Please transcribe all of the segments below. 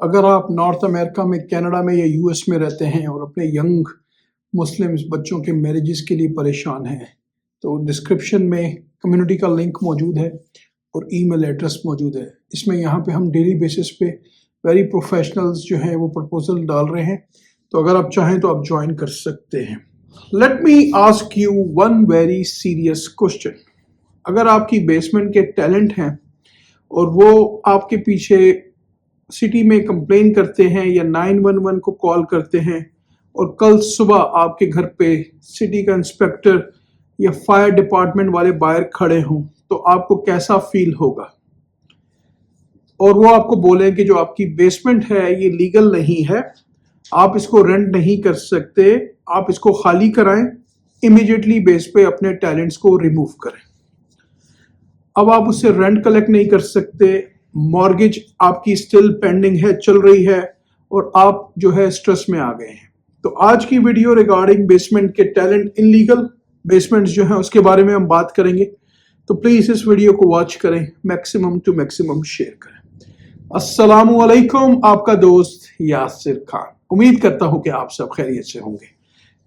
अगर आप north America में, कनाडा में या यूएस में रहते हैं और अपने यंग मुस्लिम्स बच्चों के मैरिजेस के लिए परेशान हैं, तो डिस्क्रिप्शन में कम्युनिटी का लिंक मौजूद है और ईमेल एड्रेस मौजूद है। इसमें यहाँ पे हम डेली बेसिस पे वेरी प्रोफेशनल्स जो हैं वो प्रपोजल डाल रहे हैं, तो अगर आप चाहें तो आप ज्वाइन कर सकते हैं। Let me ask you one very serious question. अगर आपकी बेसमेंट के टैलेंट हैं और वो आपके पीछे सिटी में कंप्लेन करते हैं या 911 को कॉल करते हैं और कल सुबह आपके घर पे सिटी का इंस्पेक्टर या फायर डिपार्टमेंट वाले बाहर खड़े हों, तो आपको कैसा फील होगा? और वो आपको बोलें कि जो आपकी बेसमेंट है ये लीगल नहीं है, आप इसको रेंट नहीं कर सकते, आप इसको खाली कराएं, इमीडिएटली बेस पे अपने टैलेंट्स को रिमूव करें। अब आप उससे रेंट कलेक्ट नहीं कर सकते, मॉर्गेज आपकी स्टिल पेंडिंग है, चल रही है, और आप जो है स्ट्रेस में आ गए हैं। तो आज की वीडियो रिगार्डिंग बेसमेंट के टैलेंट, इनलीगल बेसमेंट्स जो है उसके बारे में हम बात करेंगे। तो प्लीज इस वीडियो को वॉच करें, मैक्सिमम टू मैक्सिमम शेयर करें। अस्सलामु अलैकुम, आपका दोस्त यासिर खान। उम्मीद करता हूं कि आप सब खैरियत से होंगे।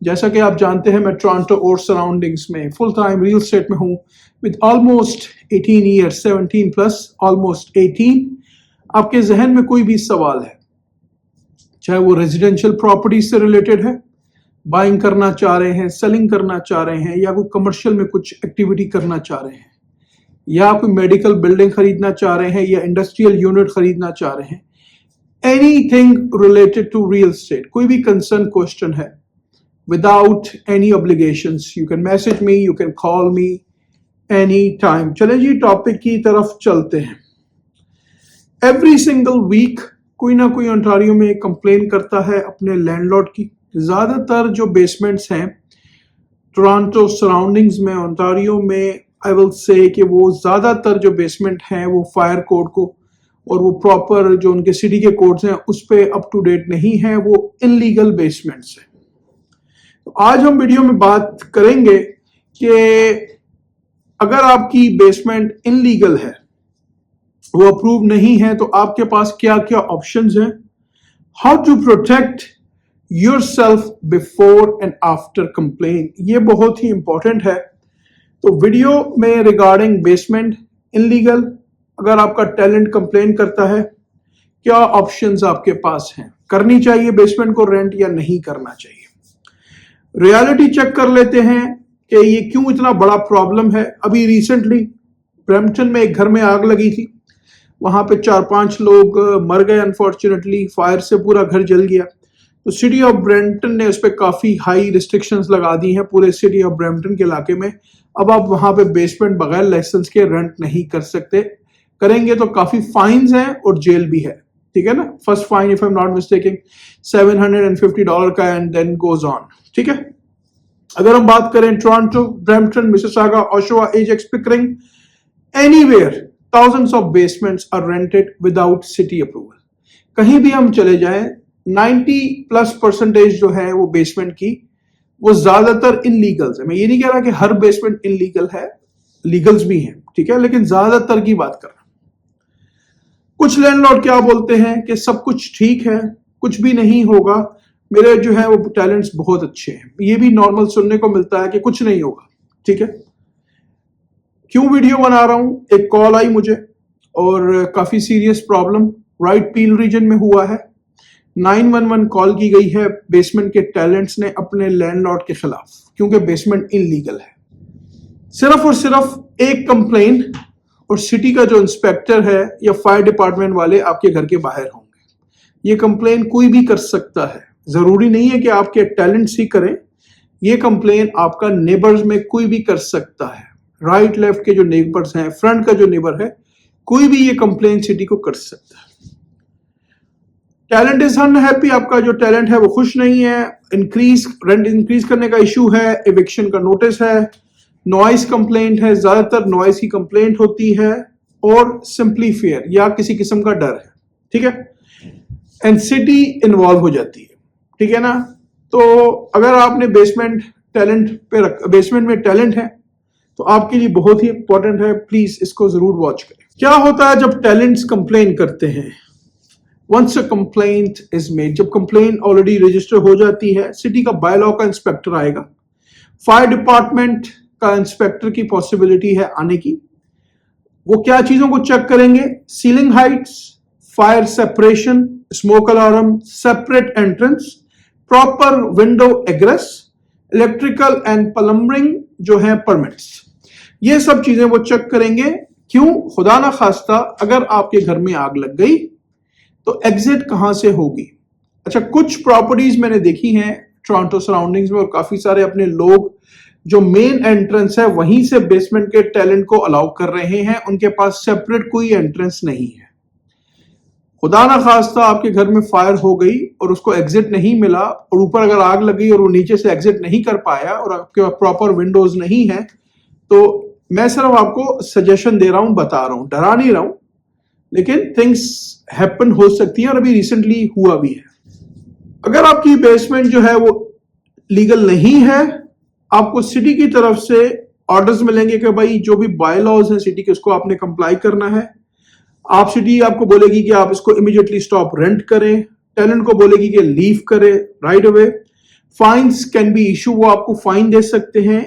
जैसा कि आप जानते हैं, मैं टोरंटो और सराउंडिंग्स में फुल टाइम रियल एस्टेट में हूं with almost 18 years, 17 plus almost 18। आपके जहन में कोई भी सवाल है, चाहे वो रेजिडेंशियल प्रॉपर्टी से रिलेटेड है, बाइंग करना चाह रहे हैं, सेलिंग करना चाह रहे हैं, या कोई कमर्शियल में कुछ एक्टिविटी करना चाह रहे हैं, या कोई मेडिकल बिल्डिंग खरीदना चाह रहे हैं, या इंडस्ट्रियल यूनिट खरीदना चाह रहे हैं, anything related to real estate, कोई भी कंसर्न क्वेश्चन है, without any obligations, you can message me, you can call me anytime। चले जी टॉपिक की तरफ चलते हैं। एवरी सिंगल वीक कोई ना कोई ओंटारियो में कंप्लेन करता है अपने लैंडलॉर्ड की। ज्यादातर जो बेसमेंट्स हैं टोरंटो सराउंडिंग्स में, ओंटारियो में, आई विल से कि वो ज्यादातर जो बेसमेंट हैं वो फायर कोड को और वो प्रॉपर जो उनके सिटी के कोड्स हैं उस पे अप टू डेट नहीं है, वो इनलीगल बेसमेंट्स हैं। तो आज हम वीडियो में बात करेंगे कि अगर आपकी बेसमेंट इनलीगल है, वो अप्रूव नहीं है, तो आपके पास क्या क्या ऑप्शंस हैं, how to protect yourself before and after complain. ये बहुत ही इंपॉर्टेंट है। तो वीडियो में रिगार्डिंग बेसमेंट इनलीगल, अगर आपका टेनेंट कंप्लेन करता है, क्या ऑप्शंस आपके पास हैं, करनी चाहिए बेसमेंट को रेंट या नहीं करना चाहिए। रियलिटी चेक कर लेते हैं कि ये क्यों इतना बड़ा प्रॉब्लम है। अभी रिसेंटली ब्रैम्पटन में एक घर में आग लगी थी, वहां पे 4-5 लोग मर गए अनफॉर्चुनेटली, फायर से पूरा घर जल गया। तो सिटी ऑफ ब्रैम्पटन ने उस पर काफी हाई रिस्ट्रिक्शंस लगा दी हैं पूरे सिटी ऑफ ब्रैम्पटन के इलाके में। अब आप वहां पे बेसमेंट बगैर लाइसेंस के रेंट नहीं कर सकते, करेंगे तो काफी फाइन्स हैं और जेल भी है, ठीक है ना। First fine if I am not mistaking $750 का एंड देन गोज ऑन, ठीक है। अगर हम बात करें Toronto, Brampton, Mississauga, Oshawa, Ajax, Pickering, anywhere thousands of basements are rented without city approval। कहीं भी हम चले जाएं, 90+% जो है वो बेसमेंट की, वो ज्यादातर इनलीगल्स है। मैं ये नहीं कह रहा कि हर बेसमेंट इनलीगल है, लीगल्स भी हैं, ठीक है, लेकिन ज्यादातर की बात कर रहा हूं। कुछ लैंडलॉर्ड क्या बोलते हैं कि सब कुछ ठीक है, कुछ भी नहीं होगा, मेरे जो है वो टैलेंट्स बहुत अच्छे हैं। ये भी नॉर्मल सुनने को मिलता है कि कुछ नहीं होगा, ठीक है। क्यों वीडियो बना रहा हूं, एक कॉल आई मुझे और काफी सीरियस प्रॉब्लम राइट पील रीजन में हुआ है। 911 कॉल की गई है बेसमेंट के टैलेंट्स ने अपने लैंडलॉर्ड के खिलाफ, क्योंकि बेसमेंट इनलीगल है। सिर्फ और सिर्फ एक कंप्लेन और सिटी का जो इंस्पेक्टर है या फायर डिपार्टमेंट वाले आपके घर के बाहर होंगे। ये कंप्लेन कोई भी कर सकता है, जरूरी नहीं है कि आपके टैलेंट्स ही करें। ये कंप्लेन आपका नेबर्स में कोई भी कर सकता है, राइट लेफ्ट के जो नेबर्स हैं, फ्रंट का जो नेबर है, कोई भी ये कंप्लेन सिटी को कर सकता है। टैलेंट इज अनहैप्पी, आपका जो टैलेंट है वो खुश नहीं है, रेंट इंक्रीज करने का इशू है, एविक्शन का नोटिस है, नॉइस कंप्लेंट है, ज्यादातर नॉइस की कंप्लेंट होती है, और सिंपली फियर या किसी किस्म का डर है, ठीक है, एंड सिटी इन्वॉल्व हो जाती है, ठीक है ना। तो अगर आपने बेसमेंट में टैलेंट है तो आपके लिए बहुत ही इंपॉर्टेंट है, प्लीज इसको जरूर वॉच करें। क्या होता है जब टैलेंट्स कंप्लेन करते हैं? Once a complaint is made, जब कंप्लेंट ऑलरेडी रजिस्टर हो जाती है, सिटी का बाय लॉ का इंस्पेक्टर आएगा, फायर डिपार्टमेंट का इंस्पेक्टर की पॉसिबिलिटी है आने की। वो क्या चीजों को चेक करेंगे? Ceiling heights, fire separation, smoke alarm, separate entrance, proper window egress, electrical and plumbing जो है परमिट्स, ये सब चीजें वो चेक करेंगे। क्यों? खुदा ना खास्ता अगर आपके घर में आग लग गई तो एग्जिट कहां से होगी। अच्छा, कुछ प्रॉपर्टीज मैंने देखी हैं टोरंटो सराउंडिंग्स में, और काफी सारे अपने लोग जो मेन एंट्रेंस है वहीं से बेसमेंट के टैलेंट को अलाउ कर रहे हैं, उनके पास सेपरेट कोई एंट्रेंस नहीं है। खुदा ना खास्ता आपके घर में फायर हो गई और उसको एग्जिट नहीं मिला, और ऊपर अगर आग लगी और वो नीचे से एग्जिट नहीं कर पाया और आपके पास प्रॉपर विंडोज नहीं है, तो मैं सिर्फ आपको सजेशन दे रहा हूं, बता रहा हूं, डरा नहीं रहा हूं, लेकिन थिंग्स हैपन हो सकती है और अभी रिसेंटली हुआ भी है। अगर आपकी बेसमेंट जो है वो लीगल नहीं है, आपको सिटी की तरफ से ऑर्डर्स मिलेंगे कि भाई जो भी बाय लॉज है सिटी के उसको आपने कंप्लाई करना है। आप सिटी आपको बोलेगी कि आप इसको इमीडिएटली स्टॉप रेंट करें, टेनेंट को बोलेगी कि लीव करे right away, fines can be issue, वो आपको फाइन दे सकते हैं,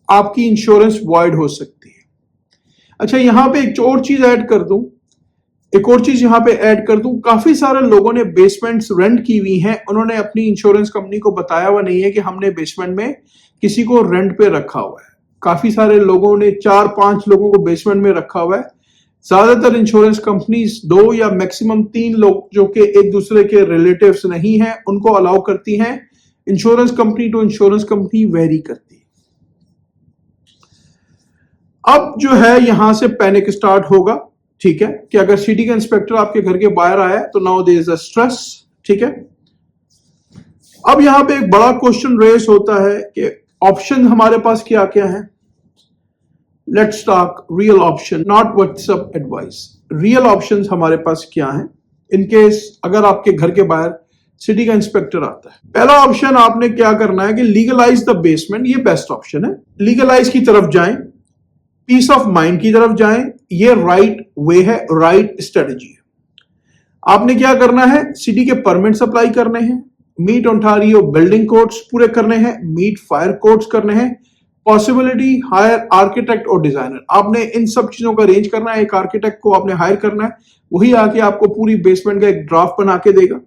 आपकी इंश्योरेंस वॉइड हो सकती है। अच्छा, यहां पे एक और चीज ऐड कर दूं, काफी सारे लोगों ने बेसमेंट्स रेंट की हुई हैं, उन्होंने अपनी इंश्योरेंस कंपनी को बताया हुआ नहीं है कि हमने बेसमेंट में किसी को रेंट पे रखा हुआ है। काफी सारे लोगों ने 4-5 लोगों को बेसमेंट में रखा हुआ है। ज्यादातर इंश्योरेंस कंपनीज 2 या मैक्सिमम 3 लोग जो कि एक दूसरे के रिलेटिव्स नहीं हैं उनको अलाउ करती हैं। Insurance company to insurance company vary करती है। अब जो है यहां से पैनिक स्टार्ट होगा, ठीक है, कि अगर सिटी का इंस्पेक्टर आपके घर के बाहर आया तो now there is a stress, ठीक है। अब यहां पे एक बड़ा क्वेश्चन रेस होता है कि ऑप्शन हमारे पास क्या क्या है। Let's talk real option, not WhatsApp advice. Real options हमारे पास क्या हैं इन केस अगर आपके घर के बाहर सिटी का इंस्पेक्टर आता है। पहला ऑप्शन आपने क्या करना है कि लीगलाइज द बेसमेंट, ये बेस्ट ऑप्शन है। लीगलाइज की तरफ जाएं, पीस ऑफ माइंड की तरफ जाएं, ये राइट वे है, राइट स्ट्रेटजी है। आपने क्या करना है? सिटी के परमिट्स अप्लाई करने हैं, मीट ओंटारियो बिल्डिंग कोड्स पूरे करने हैं, मीट फायर कोड्स करने हैं, पॉसिबिलिटी हायर आर्किटेक्ट और डिजाइनर। आपने इन सब चीजों का अरेंज करना है, एक आर्किटेक्ट को आपने हायर करना है, वही आके आपको पूरी बेसमेंट का एक ड्राफ्ट बना के देगा।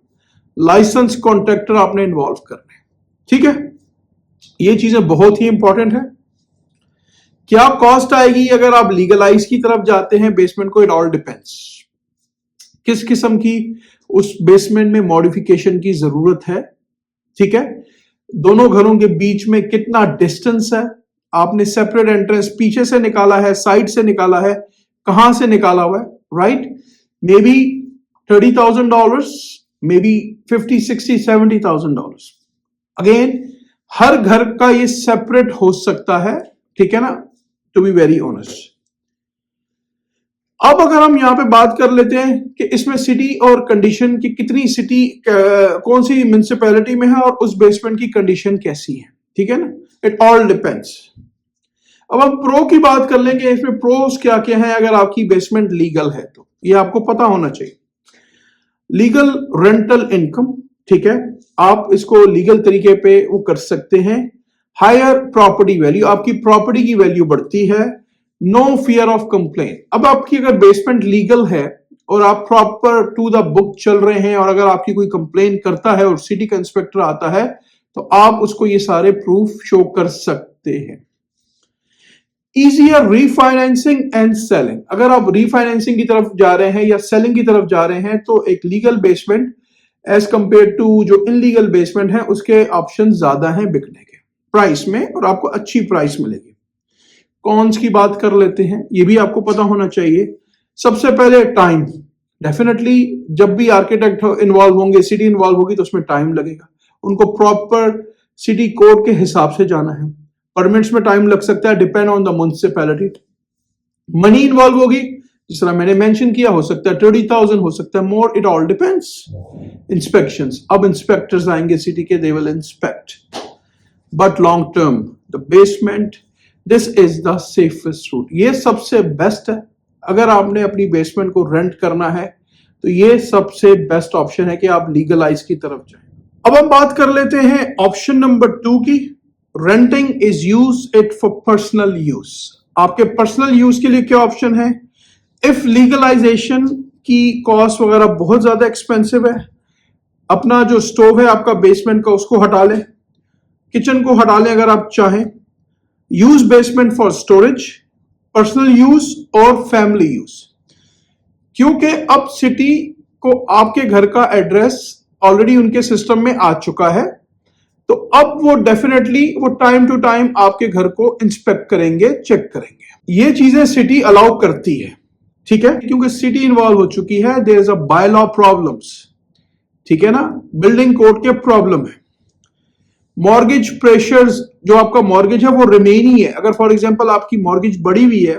लाइसेंस कॉन्ट्रैक्टर आपने इन्वॉल्व करना है, ठीक है। ये चीजें बहुत ही इंपॉर्टेंट है। क्या कॉस्ट आएगी अगर आप लीगलाइज की तरफ जाते हैं बेसमेंट को? इट ऑल डिपेंड्स किस किस्म की उस बेसमेंट में मॉडिफिकेशन की जरूरत है, ठीक है। दोनों घरों के बीच में कितना डिस्टेंस है, आपने सेपरेट एंट्रेंस पीछे से निकाला है, साइड से निकाला है, कहां से निकाला हुआ है, right. May be $30,000, may be $50,000, $60,000, $70,000। Again हर घर का ये सेपरेट हो सकता है, ठीक है ना, टू बी वेरी ऑनेस्ट। अब अगर हम यहां पे बात कर लेते हैं कि इसमें सिटी और कंडीशन की कितनी सिटी कौन सी म्युनिसिपैलिटी में है और उस बेसमेंट की कंडीशन कैसी है, ठीक है ना, इट ऑल डिपेंड्स। अब हम प्रो की बात कर लेंगे, इसमें प्रोस क्या क्या है अगर आपकी बेसमेंट लीगल है तो ये आपको पता होना चाहिए। लीगल रेंटल इनकम, ठीक है, आप इसको लीगल तरीके पे वो कर सकते हैं। हायर प्रॉपर्टी वैल्यू, आपकी प्रॉपर्टी की वैल्यू बढ़ती है। नो फियर ऑफ कंप्लेन, अब आपकी अगर बेसमेंट लीगल है और आप प्रॉपर टू द बुक चल रहे हैं और अगर आपकी कोई कंप्लेन करता है और सिटी का इंस्पेक्टर आता है तो आप उसको ये सारे प्रूफ शो कर सकते हैं। इजियर रीफाइनेंसिंग एंड सेलिंग, अगर आप रीफाइनेंसिंग की तरफ जा रहे हैं या सेलिंग की तरफ जा रहे हैं तो एक legal basement as compare to जो इनलीगल बेसमेंट है उसके ऑप्शन ज्यादा हैं बिकने के प्राइस में और आपको अच्छी प्राइस मिलेगी। कॉन्स की बात कर लेते हैं, ये भी आपको पता होना चाहिए। सबसे पहले टाइम, डेफिनेटली जब भी आर्किटेक्ट इन्वॉल्व होंगे, सिटी इन्वॉल्व होगी तो उसमें टाइम लगेगा। उनको प्रॉपर सिटी कोड के हिसाब से जाना है। परमिट्स में टाइम लग सकता है, depend on the municipality. Money involve होगी, जिस तरह मैंने मेंशन किया, हो सकता है 30,000, हो सकता है more, it all depends. Inspections, अब इंस्पेक्टर्स आएंगे सिटी के, they will inspect, but long term the basement, this is the safest route, ये सबसे बेस्ट है। अगर आपने अपनी बेसमेंट को रेंट करना है तो ये सबसे बेस्ट ऑप्शन है कि आप लीगलाइज की तरफ जाएं। अब हम बात कर लेते हैं ऑप्शन नंबर 2 की। Renting is use it for personal use. आपके पर्सनल यूज के लिए क्या ऑप्शन है? इफ लीगलाइजेशन की कॉस्ट वगैरह बहुत ज्यादा एक्सपेंसिव है, अपना जो स्टोव है आपका बेसमेंट का उसको हटा लें, किचन को हटा लें अगर आप चाहें। Use basement for storage, personal use और फैमिली यूज। क्योंकि अब सिटी को आपके घर का एड्रेस ऑलरेडी उनके सिस्टम में आ चुका है, तो अब वो डेफिनेटली वो टाइम टू टाइम आपके घर को इंस्पेक्ट करेंगे, चेक करेंगे। ये चीजें सिटी अलाउ करती है, ठीक है, क्योंकि सिटी इन्वॉल्व हो चुकी है। There is a bylaw problems, ठीक है ना, बिल्डिंग कोड के प्रॉब्लम है। मॉर्गेज प्रेशर्स, जो आपका मॉर्गेज है वो रिमेन ही है। अगर फॉर एग्जांपल आपकी मॉर्गेज बढ़ी हुई है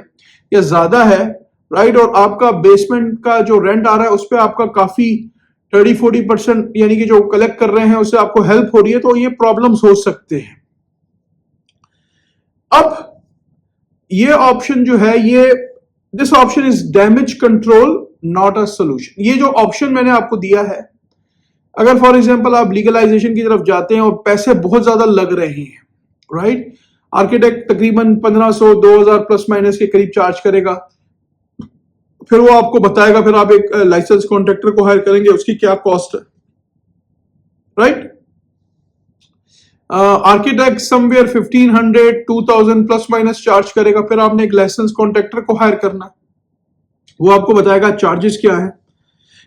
या ज्यादा है, राइट, और आपका बेसमेंट का जो रेंट आ रहा है उस पर आपका काफी 30-40% यानी कि जो कलेक्ट कर रहे हैं उससे आपको हेल्प हो रही है, तो ये प्रॉब्लम्स हो सकते हैं। अब ये ऑप्शन जो है, ये this option is damage control not a solution. ये जो ऑप्शन मैंने आपको दिया है, अगर फॉर एग्जांपल आप लीगलाइजेशन की तरफ जाते हैं और पैसे बहुत ज्यादा लग रहे हैं, राइट, आर्किटेक्ट तकरीबन 1500-2000 प्लस माइनस के करीब चार्ज करेगा, फिर वो आपको बताएगा, फिर आप एक लाइसेंस कॉन्ट्रैक्टर को हायर करेंगे, उसकी क्या कॉस्ट है, right. Architect somewhere 1500-2000 plus minus charge करेगा, फिर आपने एक लाइसेंस कॉन्ट्रैक्टर को हायर करना, वो आपको बताएगा चार्जेस क्या है।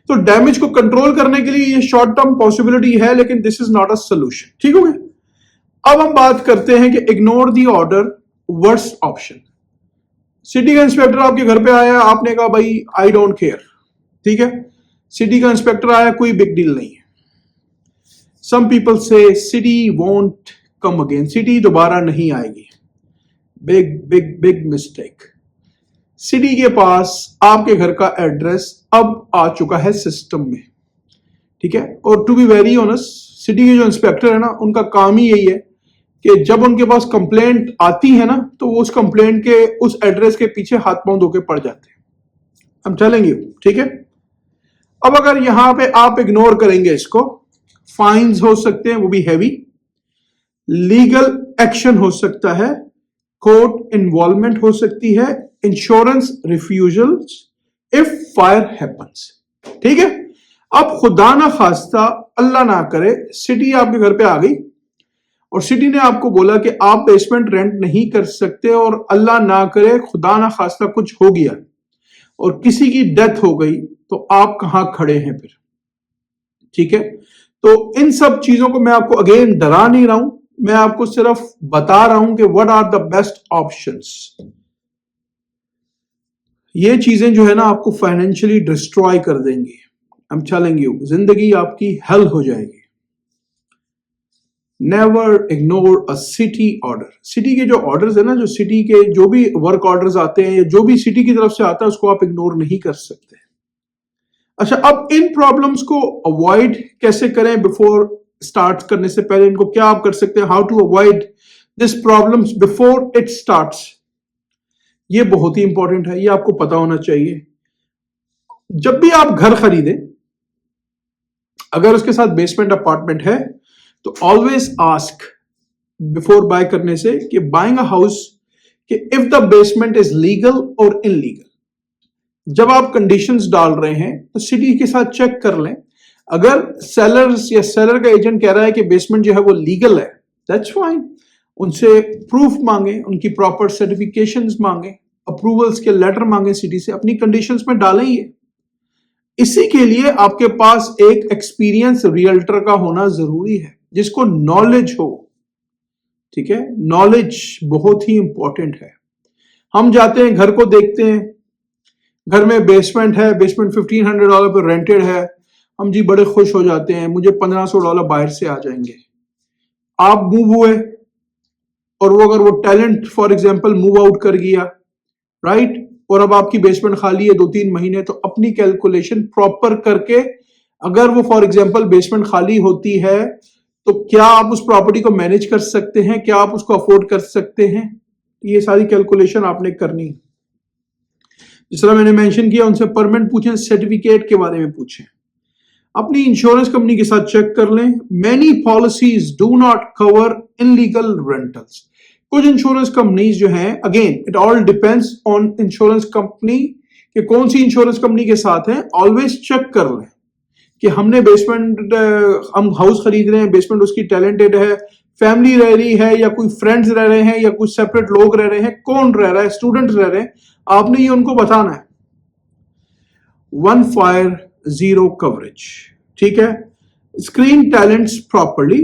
तो डैमेज को कंट्रोल करने के लिए ये शॉर्ट टर्म पॉसिबिलिटी है, लेकिन this is not a solution, ठीक हो गया। अब हम बात करते हैं कि ignore the order, worst option. City का इंस्पेक्टर आपके घर पे आया, आपने कहा भाई आई डोंट केयर, ठीक है, सिटी का इंस्पेक्टर आया, कोई बिग डील नहीं है। सम पीपल से city won't come again, city दोबारा नहीं आएगी। Big big big mistake. City के पास आपके घर का एड्रेस अब आ चुका है सिस्टम में, ठीक है। और to be very honest, city के जो इंस्पेक्टर है ना, उनका काम ही यही है कि जब उनके पास कंप्लेंट आती है ना, तो वो उस कंप्लेंट के उस एड्रेस के पीछे हाथ पांव धो के पड़ जाते हैं। हम चलेंगे, ठीक है। अब अगर यहां पे आप इग्नोर करेंगे इसको, फाइन्स हो सकते हैं, वो भी हैवी, लीगल एक्शन हो सकता है, कोर्ट इन्वॉल्वमेंट हो सकती है, insurance refusals if fire happens, ठीक है। अब खुदा ना खास्ता, अल्लाह ना करे, सिटी आपके घर पे आ गई और सिटी ने आपको बोला कि आप बेसमेंट रेंट नहीं कर सकते, और अल्लाह ना करे खुदा ना खास्ता कुछ हो गया और किसी की डेथ हो गई, तो आप कहां खड़े हैं फिर, ठीक है। तो इन सब चीजों को मैं आपको अगेन डरा नहीं रहा हूं, मैं आपको सिर्फ बता रहा हूं कि what are the best options. ये चीजें जो है ना आपको फाइनेंशियली डिस्ट्रॉय कर देंगी। हम चलेंगे, जिंदगी आपकी हेल हो जाएगी। नेवर इग्नोर अ सिटी ऑर्डर। सिटी के जो ऑर्डर्स है ना, जो सिटी के जो भी वर्क ऑर्डर्स आते हैं या जो भी सिटी की तरफ से आता है, उसको आप इग्नोर नहीं कर सकते। अच्छा, अब इन प्रॉब्लम्स को अवॉइड कैसे करें? बिफोर स्टार्ट करने से पहले इनको क्या आप कर सकते हैं? How to avoid this problems before it starts. ये बहुत ही इंपॉर्टेंट है, ये आपको पता होना चाहिए। जब भी आप घर खरीदें, अगर उसके साथ बेसमेंट अपार्टमेंट है, तो ऑलवेज आस्क बिफोर बाय करने से कि बाइंग अ हाउस, कि if the basement is legal और इनलीगल। जब आप कंडीशंस डाल रहे हैं तो सिटी के साथ चेक कर लें। अगर सेलर्स या सेलर का एजेंट कह रहा है कि बेसमेंट जो है वो लीगल है, दैट्स फाइन। उनसे प्रूफ मांगे, उनकी प्रॉपर सर्टिफिकेशंस मांगे, अप्रूवल्स के लेटर मांगे सिटी से, अपनी कंडीशंस में डालें ये। इसी के लिए आपके पास एक एक्सपीरियंस रियल्टर का होना जरूरी है, जिसको नॉलेज हो, ठीक है। नॉलेज बहुत ही इंपॉर्टेंट है। हम जाते हैं, घर को देखते हैं, घर में बेसमेंट है, बेसमेंट $1500 पे रेंटेड है, हम जी बड़े खुश हो जाते हैं, मुझे $1500 बाहर से आ जाएंगे। आप मूव हुए और वो अगर वो talent for example move out कर गया, राइट, और अब आपकी बेसमेंट खाली है 2-3 महीने, तो अपनी कैलकुलेशन प्रॉपर करके, अगर वो फॉर एग्जांपल बेसमेंट खाली होती है, तो क्या आप उस प्रॉपर्टी को मैनेज कर सकते हैं, क्या आप उसको अफोर्ड कर सकते हैं, ये सारी कैलकुलेशन आपने करनी है। जिस तरह मैंने मेंशन किया, उनसे परमिट पूछें, सर्टिफिकेट के बारे में पूछें, अपनी इंश्योरेंस कंपनी के साथ चेक कर लें। Many policies do not cover illegal rentals. कुछ इंश्योरेंस कंपनीज जो हैं, again it all depends on insurance company कि कौन सी इंश्योरेंस कंपनी के साथ है। ऑलवेज चेक कर लें कि हमने बेसमेंट, हम हाउस खरीद रहे हैं, बेसमेंट उसकी टैलेंटेड है, फैमिली रह रही है या कोई फ्रेंड्स रह रहे हैं या कुछ सेपरेट लोग रह रहे हैं, कौन रह रहा है, स्टूडेंट्स रह रहे हैं, आपने ये उनको बताना है। वन फायर जीरो कवरेज, ठीक है। Screen tenants properly,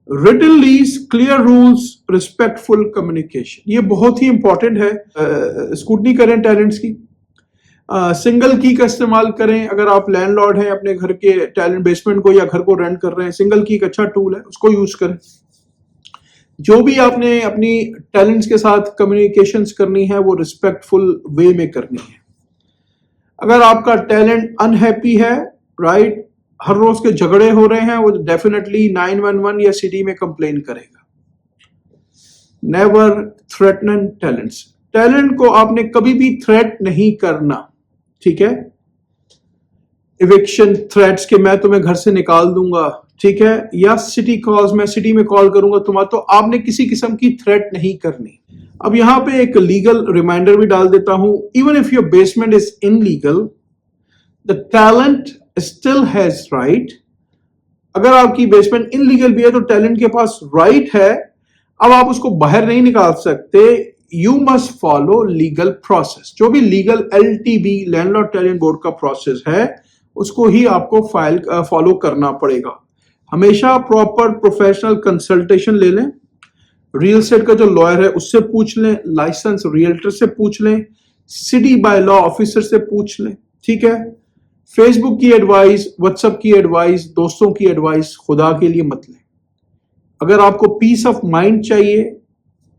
written lease, clear rules, respectful communication, ये बहुत ही इंपॉर्टेंट है। स्कूटनी करें टैलेंट्स की, सिंगल की का इस्तेमाल करें। अगर आप लैंडलॉर्ड हैं, अपने घर के टैलेंट बेसमेंट को या घर को रेंट कर रहे हैं, सिंगल की एक अच्छा टूल है, उसको यूज करें। जो भी आपने अपनी टैलेंट्स के साथ कम्युनिकेशंस करनी है वो रिस्पेक्टफुल वे में करनी है। अगर आपका टैलेंट अनहैप्पी है, राइट, हर रोज के झगड़े हो रहे हैं, वो डेफिनेटली 911 या सिटी में कंप्लेन करेगा। नेवर थ्रेटन टैलेंट्स, टैलेंट को आपने कभी भी थ्रेट नहीं करना, ठीक है। इविक्शन थ्रेट्स के मैं तुम्हें घर से निकाल दूंगा, ठीक है, या सिटी कॉल्स, मैं सिटी में कॉल करूंगा तुम्हारा, तो आपने किसी किस्म की थ्रेट नहीं करनी। अब यहां पे एक लीगल रिमाइंडर भी डाल देता हूं, even if your basement is illegal, the talent still has right. अगर आपकी बेसमेंट इनलीगल भी है तो टैलेंट के पास राइट है। अब आप उसको बाहर नहीं निकाल सकते, you must follow legal process. जो भी legal LTB, landlord talent board का प्रोसेस है, उसको ही आपको फॉलो करना पड़ेगा। हमेशा प्रॉपर प्रोफेशनल कंसल्टेशन ले लें। रियल एस्टेट का जो लॉयर है उससे पूछ लें, लाइसेंस रियल्टर से पूछ लें, सिटी बाय लॉ ऑफिसर से पूछ लें, ठीक है। फेसबुक की एडवाइस, व्हाट्सएप की एडवाइस, दोस्तों की एडवाइस खुदा के लिए मत लें। अगर आपको पीस ऑफ माइंड चाहिए,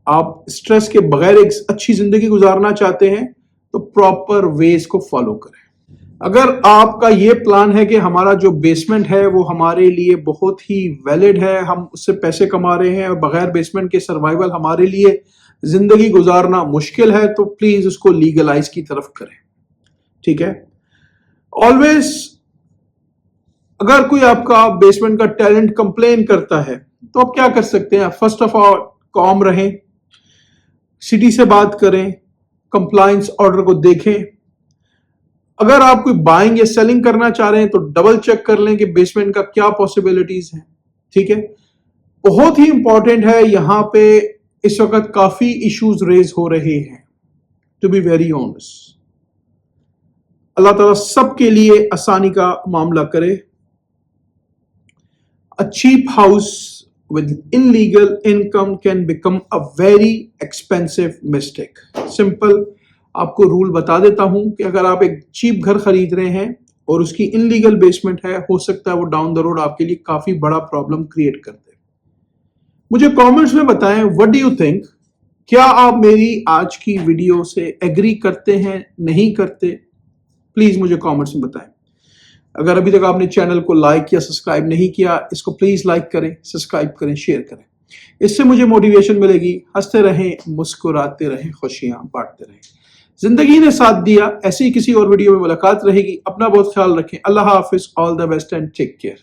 आप स्ट्रेस के बगैर एक अच्छी जिंदगी गुजारना चाहते हैं, तो प्रॉपर वेज को फॉलो करें। अगर आपका ये प्लान है कि हमारा जो बेसमेंट है वो हमारे लिए बहुत ही वैलिड है, हम उससे पैसे कमा रहे हैं और बगैर बेसमेंट के सर्वाइवल हमारे लिए जिंदगी गुजारना मुश्किल है, तो प्लीज उसको लीगलाइज की तरफ करें, ठीक है। ऑलवेज अगर कोई आपका बेसमेंट का टैलेंट कंप्लेन करता है तो आप क्या कर सकते हैं? फर्स्ट ऑफ ऑल कॉम रहें, सिटी से बात करें, कंप्लायंस ऑर्डर को देखें। अगर आप कोई बाइंग या सेलिंग करना चाह रहे हैं तो डबल चेक कर लें कि बेसमेंट का क्या पॉसिबिलिटीज है, ठीक है। बहुत ही इंपॉर्टेंट है, यहां पे इस वक्त काफी इश्यूज रेज हो रहे हैं, टू बी वेरी ऑनेस्ट। अल्लाह ताला सबके लिए आसानी का मामला करे। A cheap house with illegal income can become a very expensive mistake. Simple, आपको रूल बता देता हूं कि अगर आप एक चीप घर खरीद रहे हैं और उसकी इनलीगल बेसमेंट है, हो सकता है वो डाउन द रोड आपके लिए काफी बड़ा प्रॉब्लम क्रिएट कर दे। मुझे कमेंट्स में बताएं, व्हाट डू यू थिंक? क्या आप मेरी आज की वीडियो से एग्री करते हैं, नहीं करते? प्लीज मुझे कमेंट्स में बताएं। अगर अभी तक आपने चैनल को लाइक या सब्सक्राइब नहीं किया, इसको प्लीज लाइक करें, सब्सक्राइब करें, शेयर करें। इससे मुझे मोटिवेशन मिलेगी। हंसते रहें, मुस्कुराते रहें, खुशियां बांटते रहें। जिंदगी ने साथ दिया। ऐसी किसी और वीडियो में मुलाकात रहेगी। अपना बहुत ख्याल रखें। अल्लाह हाफिज, all the best and take care.